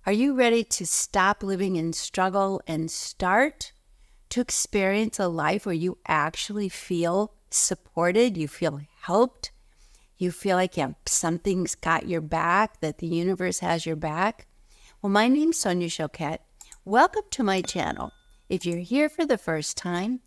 Are you ready to stop living in struggle and start to experience a life where you actually feel supported, you feel helped, you feel like something's got your back, that the universe has your back? Well, my name's Sonia Choquette. Welcome to my channel. If you're here for the first time,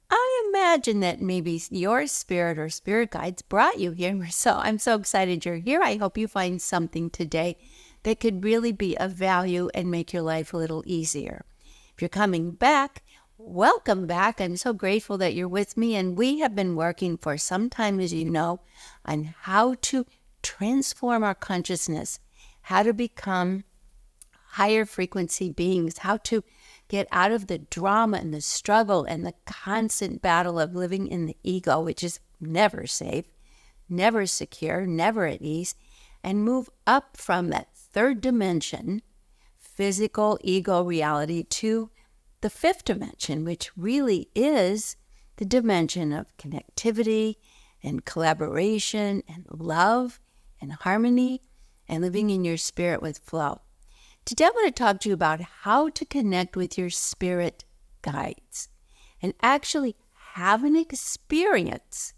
I imagine that maybe your spirit or spirit guides brought you here. So I'm so excited you're here. I hope you find something today that could really be of value and make your life a little easier. If you're coming back, welcome back. I'm so grateful that you're with me. And we have been working for some time, as you know, on how to transform our consciousness, how to become higher frequency beings, how to get out of the drama and the struggle and the constant battle of living in the ego, which is never safe, never secure, never at ease, and move up from that third dimension, physical ego reality, to the fifth dimension, which really is the dimension of connectivity and collaboration and love and harmony and living in your spirit with flow. Today, I want to talk to you about how to connect with your spirit guides and actually have an experience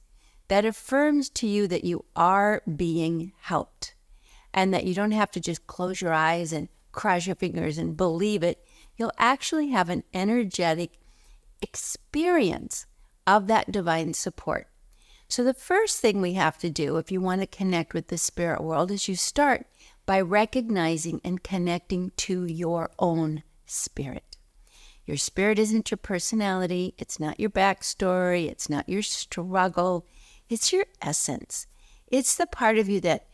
that affirms to you that you are being helped and that you don't have to just close your eyes and cross your fingers and believe it. You'll actually have an energetic experience of that divine support. So the first thing we have to do if you want to connect with the spirit world is you start by recognizing and connecting to your own spirit. Your spirit isn't your personality. It's not your backstory. It's not your struggle. It's your essence. It's the part of you that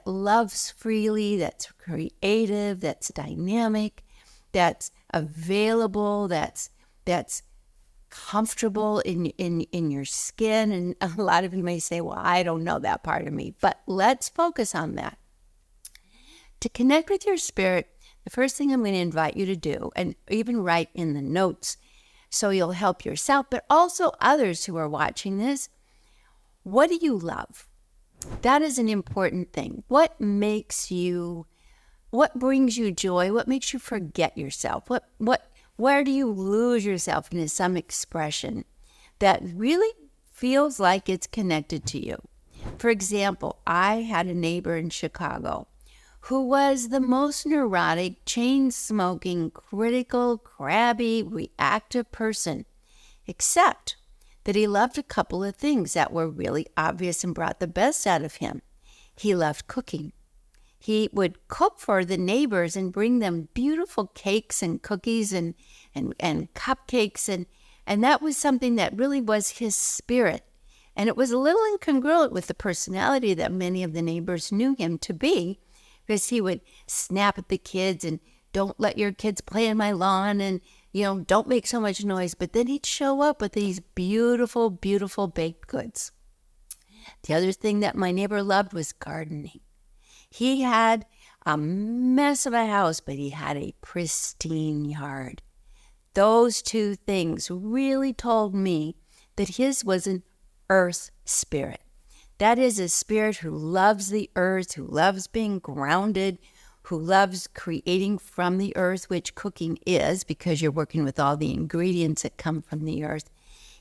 loves freely, that's creative, that's dynamic, that's available, that's comfortable in your skin. And a lot of you may say, well, I don't know that part of me. But let's focus on that. To connect with your spirit, the first thing I'm going to invite you to do, and even write in the notes so you'll help yourself, but also others who are watching this, what do you love? That is an important thing. What brings you joy? What makes you forget yourself? Where do you lose yourself into some expression that really feels like it's connected to you? For example, I had a neighbor in Chicago who was the most neurotic, chain-smoking, critical, crabby, reactive person, except that he loved a couple of things that were really obvious and brought the best out of him. He loved cooking. He would cook for the neighbors and bring them beautiful cakes and cookies and cupcakes, and that was something that really was his spirit. And it was a little incongruent with the personality that many of the neighbors knew him to be, because he would snap at the kids and don't let your kids play in my lawn and, don't make so much noise. But then he'd show up with these beautiful, beautiful baked goods. The other thing that my neighbor loved was gardening. He had a mess of a house, but he had a pristine yard. Those two things really told me that his was an earth spirit. That is a spirit who loves the earth, who loves being grounded, who loves creating from the earth, which cooking is, because you're working with all the ingredients that come from the earth.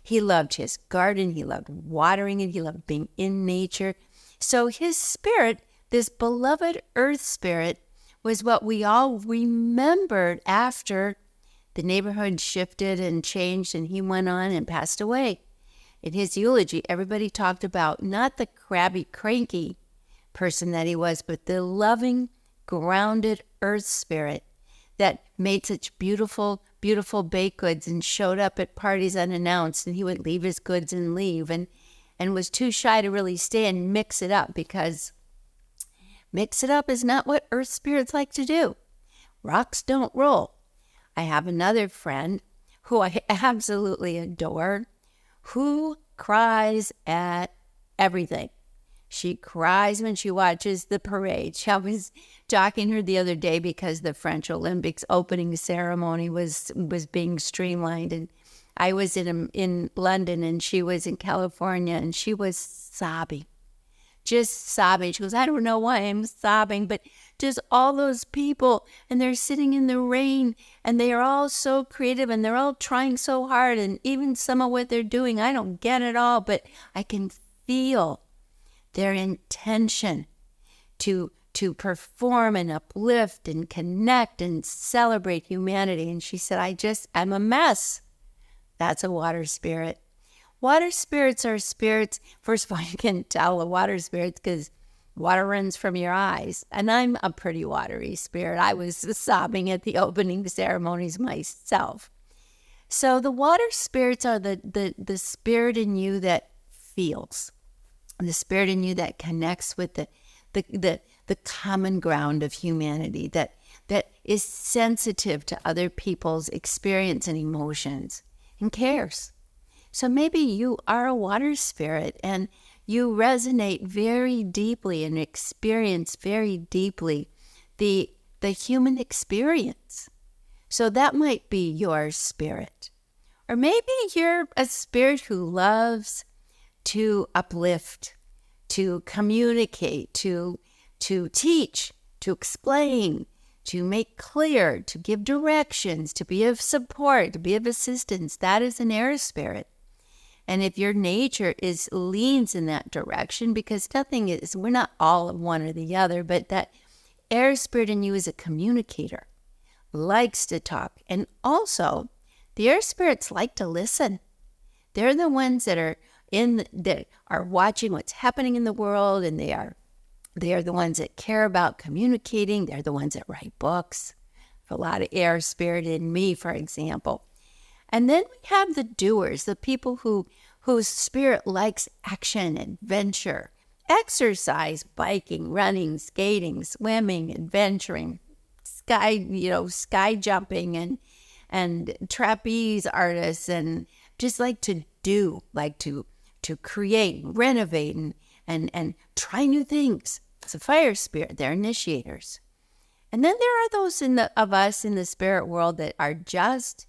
He loved his garden. He loved watering it. He loved being in nature. So his spirit, this beloved earth spirit, was what we all remembered after the neighborhood shifted and changed and he went on and passed away. In his eulogy, everybody talked about not the crabby, cranky person that he was, but the loving, grounded earth spirit that made such beautiful, beautiful baked goods and showed up at parties unannounced, and he would leave his goods and leave and was too shy to really stay and mix it up, because mix it up is not what earth spirits like to do. Rocks don't roll. I have another friend who I absolutely adore, who cries at everything. She cries when she watches the parade. I was talking to her the other day because the French Olympics opening ceremony was being streamlined, and I was in London and she was in California, and she was sobbing, just sobbing. She goes, I don't know why I'm sobbing, but just all those people, and they're sitting in the rain, and they are all so creative, and they're all trying so hard, and even some of what they're doing, I don't get it all, but I can feel their intention to perform and uplift and connect and celebrate humanity. And she said, I'm a mess. That's a water spirit. Water spirits are spirits. First of all, you can tell the water spirits because water runs from your eyes. And I'm a pretty watery spirit. I was sobbing at the opening ceremonies myself. So the water spirits are the spirit in you that feels, the spirit in you that connects with the common ground of humanity, that is sensitive to other people's experience and emotions and cares. So maybe you are a water spirit and you resonate very deeply and experience very deeply the human experience. So that might be your spirit. Or maybe you're a spirit who loves to uplift, to communicate, to teach, to explain, to make clear, to give directions, to be of support, to be of assistance. That is an air spirit. And if your nature leans in that direction, because we're not all of one or the other, but that air spirit in you is a communicator, likes to talk. And also, the air spirits like to listen. They're the ones that are watching what's happening in the world, and they are the ones that care about communicating. They're the ones that write books. A lot of air spirit in me, for example. And then we have the doers, the people whose spirit likes action, adventure, exercise, biking, running, skating, swimming, adventuring, sky jumping, and trapeze artists, and just like to do, like to create, renovate, and try new things. It's a fire spirit. They're initiators. And then there are those of us in the spirit world that are just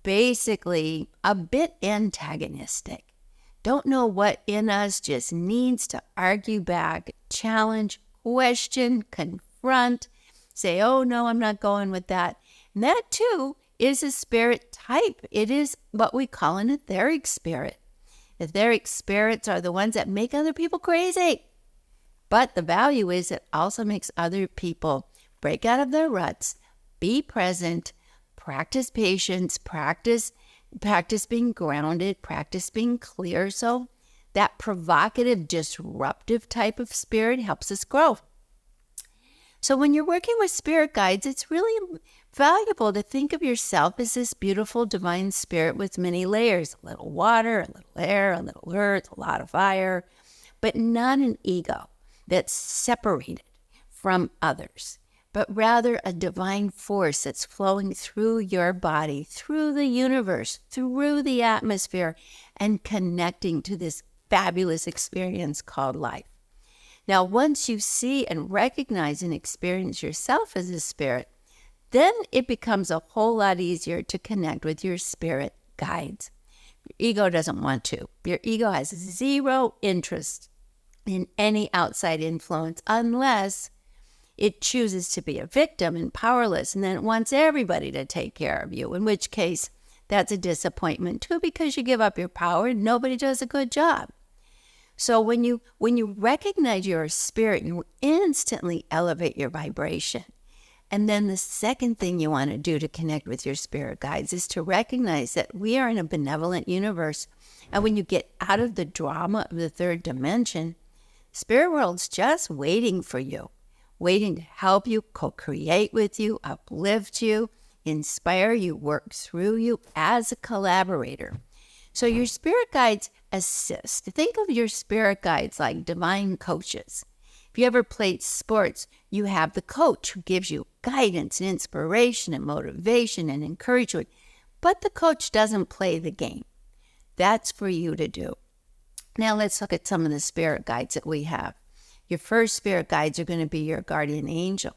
basically a bit antagonistic. Don't know what in us, just needs to argue back, challenge, question, confront, say, oh no, I'm not going with that. And that too is a spirit type. It is what we call an etheric spirit. Etheric spirits are the ones that make other people crazy. But the value is it also makes other people break out of their ruts, be present, practice patience, practice being grounded, practice being clear. So that provocative, disruptive type of spirit helps us grow. So when you're working with spirit guides, it's really valuable to think of yourself as this beautiful divine spirit with many layers, a little water, a little air, a little earth, a lot of fire, but not an ego that's separated from others, but rather a divine force that's flowing through your body, through the universe, through the atmosphere, and connecting to this fabulous experience called life. Now, once you see and recognize and experience yourself as a spirit, then it becomes a whole lot easier to connect with your spirit guides. Your ego doesn't want to. Your ego has zero interest in any outside influence unless it chooses to be a victim and powerless, and then it wants everybody to take care of you, in which case that's a disappointment too, because you give up your power and nobody does a good job. So when you recognize you're a spirit, you instantly elevate your vibration. And then the second thing you want to do to connect with your spirit guides is to recognize that we are in a benevolent universe. And when you get out of the drama of the third dimension, spirit world's just waiting for you, waiting to help you, co-create with you, uplift you, inspire you, work through you as a collaborator. So your spirit guides assist. Think of your spirit guides like divine coaches. If you ever played sports, you have the coach who gives you guidance and inspiration and motivation and encouragement. But the coach doesn't play the game. That's for you to do. Now let's look at some of the spirit guides that we have. Your first spirit guides are going to be your guardian angel,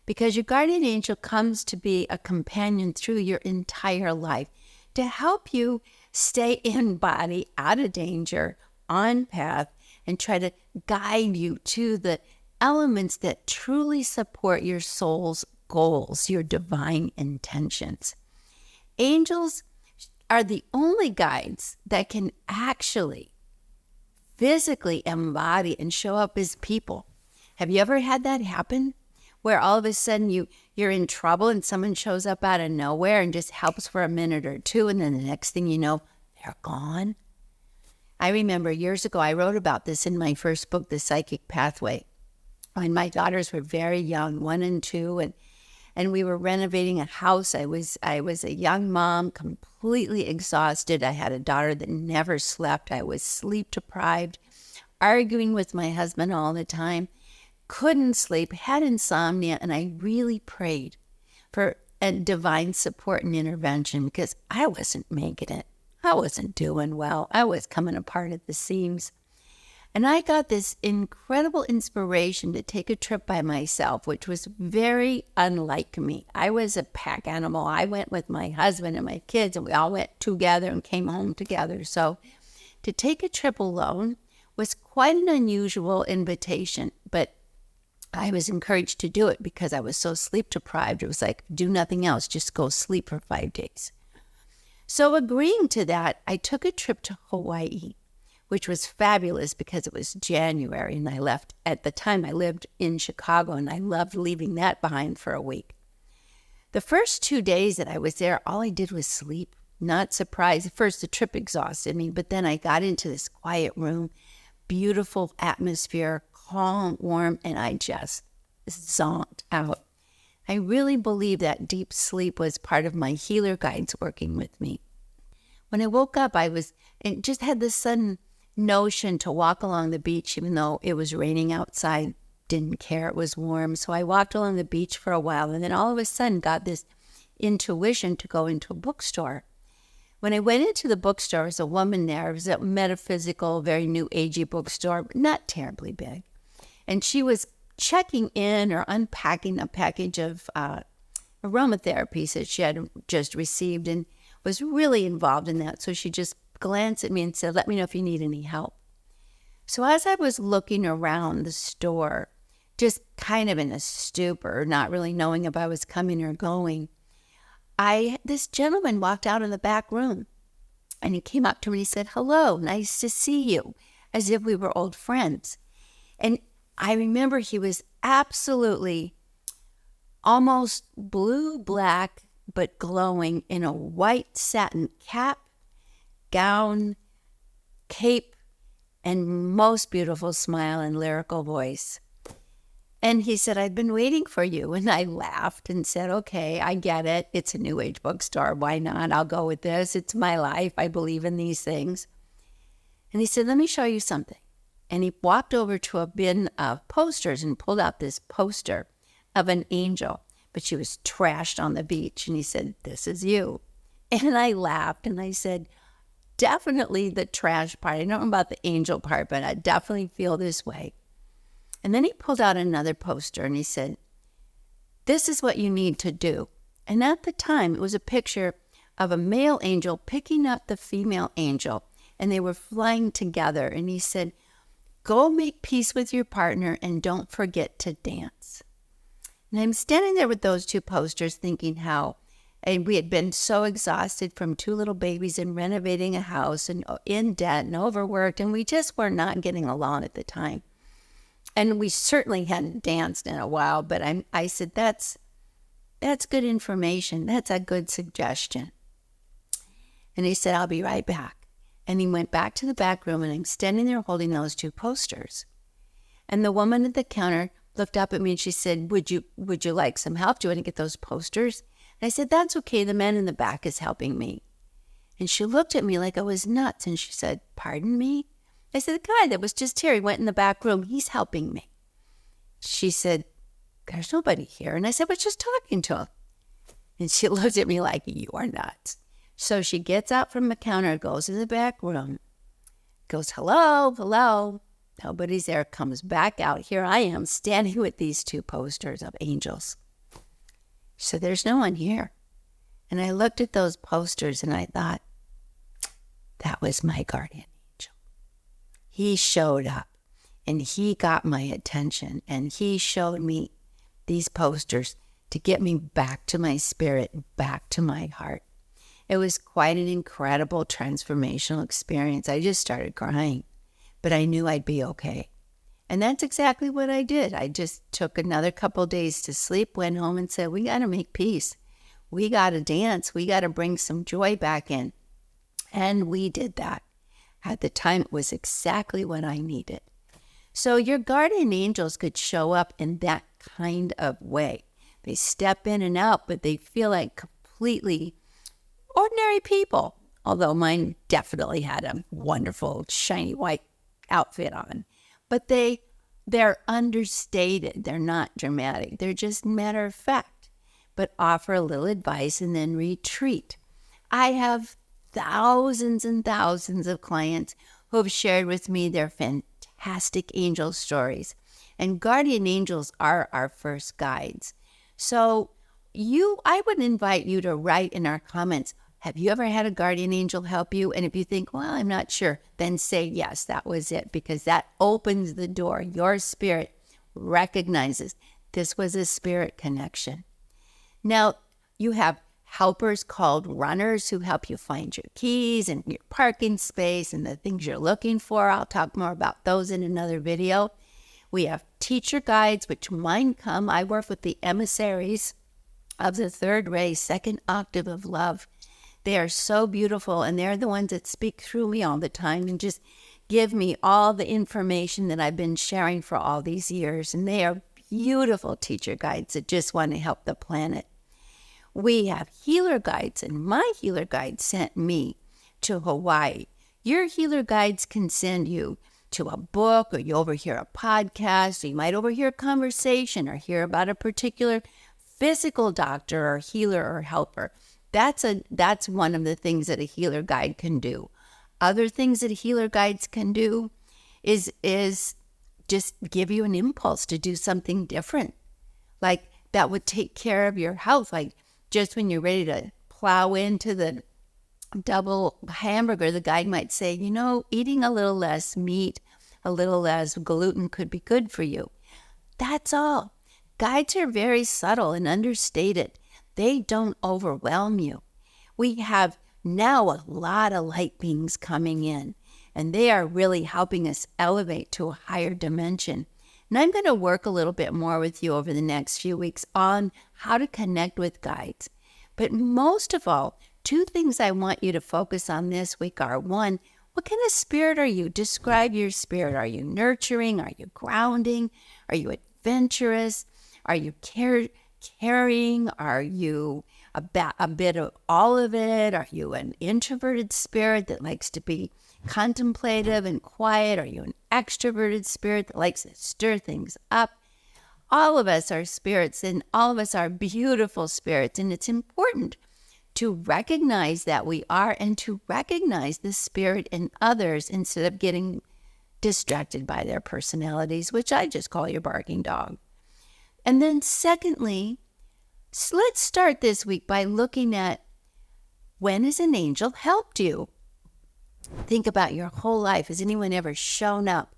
because your guardian angel comes to be a companion through your entire life to help you stay in body, out of danger, on path, and try to guide you to the elements that truly support your soul's goals, your divine intentions. Angels are the only guides that can actually physically embody and show up as people. Have you ever had that happen? Where all of a sudden you're in trouble and someone shows up out of nowhere and just helps for a minute or two, and then the next thing you know, they're gone. I remember years ago, I wrote about this in my first book, The Psychic Pathway, when my daughters were very young, 1 and 2, and we were renovating a house. I was a young mom, completely exhausted. I had a daughter that never slept. I was sleep deprived, arguing with my husband all the time, couldn't sleep, had insomnia, and I really prayed for a divine support and intervention because I wasn't making it. I wasn't doing well. I was coming apart at the seams. And I got this incredible inspiration to take a trip by myself, which was very unlike me. I was a pack animal. I went with my husband and my kids, and we all went together and came home together. So to take a trip alone was quite an unusual invitation, but I was encouraged to do it because I was so sleep deprived. It was like, do nothing else, just go sleep for 5 days. So agreeing to that, I took a trip to Hawaii, which was fabulous because it was January and I left. At the time, I lived in Chicago and I loved leaving that behind for a week. The first 2 days that I was there, all I did was sleep. Not surprised. At first, the trip exhausted me, but then I got into this quiet room, beautiful atmosphere, calm, warm, and I just zonked out. I really believe that deep sleep was part of my healer guides working with me. When I woke up, and just had this sudden notion to walk along the beach, even though it was raining outside, didn't care, it was warm. So I walked along the beach for a while, and then all of a sudden got this intuition to go into a bookstore. When I went into the bookstore, there was a woman there. It was a metaphysical, very new agey bookstore, but not terribly big. And she was checking in or unpacking a package of aromatherapies that she had just received and was really involved in that. So she just glanced at me and said, let me know if you need any help. So as I was looking around the store, just kind of in a stupor, not really knowing if I was coming or going, this gentleman walked out in the back room and he came up to me and he said, hello, nice to see you, as if we were old friends. And I remember he was absolutely almost blue-black, but glowing in a white satin cap, gown, cape, and most beautiful smile and lyrical voice. And he said, I've been waiting for you. And I laughed and said, okay, I get it. It's a new age bookstore. Why not? I'll go with this. It's my life. I believe in these things. And he said, let me show you something. And he walked over to a bin of posters and pulled out this poster of an angel, but she was trashed on the beach. And he said, this is you. And I laughed and I said, definitely the trash part. I don't know about the angel part, but I definitely feel this way. And then he pulled out another poster and he said, this is what you need to do. And at the time, it was a picture of a male angel picking up the female angel, and they were flying together. And he said, go make peace with your partner and don't forget to dance. And I'm standing there with those two posters thinking how we had been so exhausted from 2 little babies and renovating a house and in debt and overworked, and we just were not getting along at the time. And we certainly hadn't danced in a while, but I said, that's good information. That's a good suggestion. And he said, I'll be right back. And he went back to the back room, and I'm standing there holding those 2 posters. And the woman at the counter looked up at me and she said, would you like some help? Do you want to get those posters? And I said, that's okay. The man in the back is helping me. And she looked at me like I was nuts. And she said, pardon me? I said, the guy that was just here, he went in the back room. He's helping me. She said, there's nobody here. And I said, I was just talking to him. And she looked at me like, you are nuts. So she gets out from the counter, goes to the back room, goes, hello, hello. Nobody's there, comes back out. Here I am standing with these 2 posters of angels. So there's no one here. And I looked at those posters and I thought, that was my guardian angel. He showed up. And he got my attention, and he showed me these posters to get me back to my spirit, back to my heart. It was quite an incredible transformational experience. I just started crying, but I knew I'd be okay. And that's exactly what I did. I just took another couple days to sleep, went home and said, we got to make peace. We got to dance. We got to bring some joy back in. And we did that. At the time, it was exactly what I needed. So your guardian angels could show up in that kind of way. They step in and out, but they feel like completely ordinary people. Although mine definitely had a wonderful shiny white outfit on. But they're understated. They're not dramatic. They're just matter of fact, but offer a little advice and then retreat. I have thousands and thousands of clients who have shared with me their fantastic angel stories. And guardian angels are our first guides. So I would invite you to write in our comments, have you ever had a guardian angel help you? And if you think, well, I'm not sure, then say, yes, that was it, because that opens the door. Your spirit recognizes this was a spirit connection. Now, you have helpers called runners who help you find your keys and your parking space and the things you're looking for. I'll talk more about those in another video. We have teacher guides, which mine come. I work with the emissaries of the third ray, second octave of love. They are so beautiful, and they're the ones that speak through me all the time and just give me all the information that I've been sharing for all these years. And they are beautiful teacher guides that just want to help the planet. We have healer guides, and my healer guide sent me to Hawaii. Your healer guides can send you to a book, or you overhear a podcast, or you might overhear a conversation or hear about a particular physical doctor or healer or helper. That's one of the things that a healer guide can do. Other things that healer guides can do is just give you an impulse to do something different. Like that would take care of your health. Like just when you're ready to plow into the double hamburger, the guide might say, eating a little less meat, a little less gluten could be good for you. That's all. Guides are very subtle and understated. They don't overwhelm you. We have now a lot of light beings coming in, and they are really helping us elevate to a higher dimension. And I'm going to work a little bit more with you over the next few weeks on how to connect with guides. But most of all, two things I want you to focus on this week are, one, what kind of spirit are you? Describe your spirit. Are you nurturing? Are you grounding? Are you adventurous? Are you caring? Are you a bit of all of it? Are you an introverted spirit that likes to be contemplative and quiet? Are you an extroverted spirit that likes to stir things up? All of us are spirits, and all of us are beautiful spirits, and it's important to recognize that we are, and to recognize the spirit in others instead of getting distracted by their personalities, which I just call your barking dog. And then secondly, let's start this week by looking at, when has an angel helped you? Think about your whole life. Has anyone ever shown up?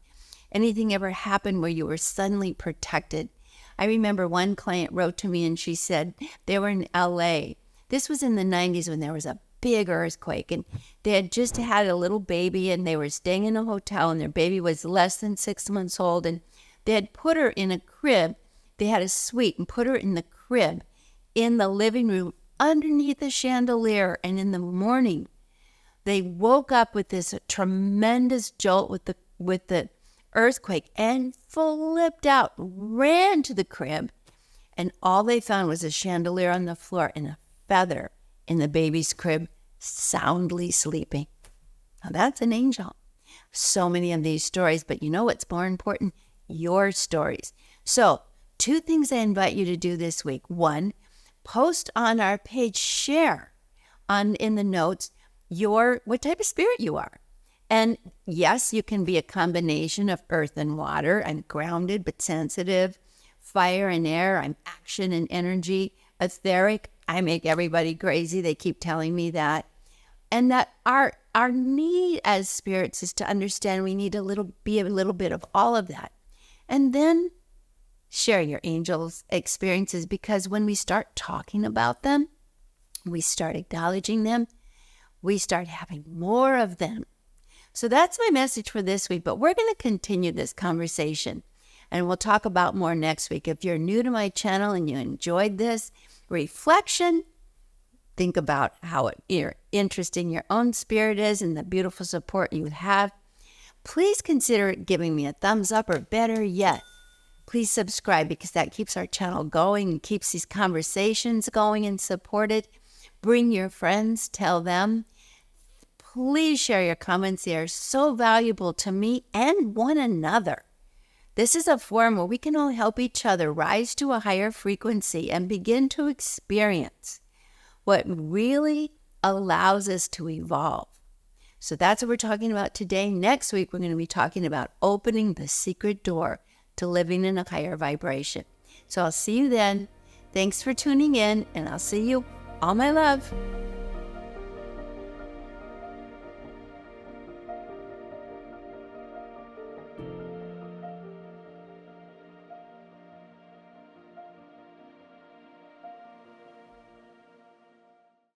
Anything ever happened where you were suddenly protected? I remember one client wrote to me and she said they were in LA. This was in the 90s when there was a big earthquake, and they had just had a little baby, and they were staying in a hotel, and their baby was less than 6 months old, and they had put her in a crib. They had a suite and put her in the crib in the living room underneath a chandelier. And in the morning, they woke up with this tremendous jolt with the earthquake and flipped out, ran to the crib, and all they found was a chandelier on the floor and a feather in the baby's crib, soundly sleeping. Now that's an angel. So many of these stories, but you know what's more important? Your stories. So 2 things I invite you to do this week. 1, post on our page, share in the notes what type of spirit you are. And yes, you can be a combination of earth and water. I'm grounded but sensitive. Fire and air. I'm action and energy. Etheric. I make everybody crazy. They keep telling me that. And that our our need as spirits is to understand we need a little bit of all of that. And then share your angels' experiences, because when we start talking about them, we start acknowledging them, we start having more of them. So that's my message for this week, but we're going to continue this conversation and we'll talk about more next week. If you're new to my channel and you enjoyed this reflection, think about how interesting your own spirit is and the beautiful support you have. Please consider giving me a thumbs up, or better yet, please subscribe, because that keeps our channel going and keeps these conversations going and supported. Bring your friends, tell them. Please share your comments. They are so valuable to me and one another. This is a forum where we can all help each other rise to a higher frequency and begin to experience what really allows us to evolve. So that's what we're talking about today. Next week, we're going to be talking about opening the secret door to living in a higher vibration. So I'll see you then. Thanks for tuning in, and I'll see you. All my love.